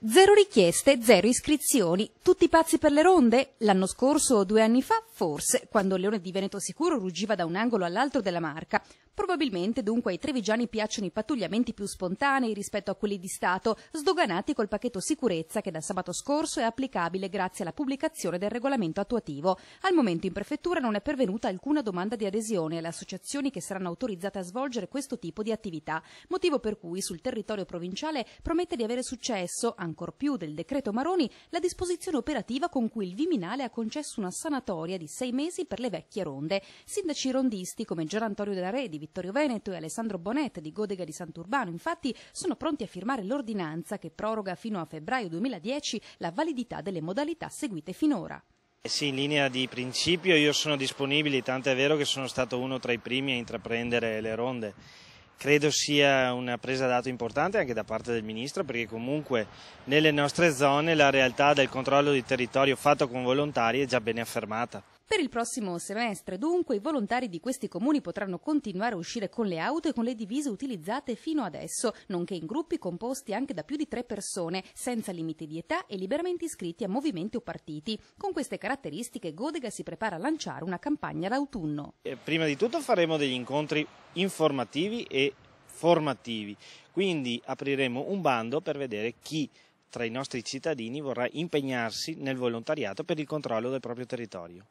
Zero richieste, zero iscrizioni. Tutti pazzi per le ronde? L'anno scorso o 2 anni fa? Forse, quando il Leone di Veneto Sicuro ruggiva da un angolo all'altro della Marca. Probabilmente, dunque, ai trevigiani piacciono i pattugliamenti più spontanei rispetto a quelli di Stato, sdoganati col pacchetto sicurezza che da sabato scorso è applicabile grazie alla pubblicazione del regolamento attuativo. Al momento in prefettura non è pervenuta alcuna domanda di adesione alle associazioni che saranno autorizzate a svolgere questo tipo di attività, motivo per cui sul territorio provinciale promette di avere successo, ancor più del decreto Maroni, la disposizione operativa con cui il Viminale ha concesso una sanatoria di 6 mesi per le vecchie ronde. Sindaci rondisti come Gian Antonio della Re di Vittorio Veneto e Alessandro Bonet di Godega di Sant'Urbano, infatti, sono pronti a firmare l'ordinanza che proroga fino a febbraio 2010 la validità delle modalità seguite finora. Sì, in linea di principio io sono disponibile, tanto è vero che sono stato uno tra i primi a intraprendere le ronde. Credo sia una presa d'atto importante anche da parte del Ministro, perché comunque nelle nostre zone la realtà del controllo di territorio fatto con volontari è già ben affermata. Per il prossimo semestre, dunque, i volontari di questi comuni potranno continuare a uscire con le auto e con le divise utilizzate fino adesso, nonché in gruppi composti anche da più di 3 persone, senza limiti di età e liberamente iscritti a movimenti o partiti. Con queste caratteristiche Godega si prepara a lanciare una campagna d'autunno. Prima di tutto faremo degli incontri informativi e formativi, quindi apriremo un bando per vedere chi tra i nostri cittadini vorrà impegnarsi nel volontariato per il controllo del proprio territorio.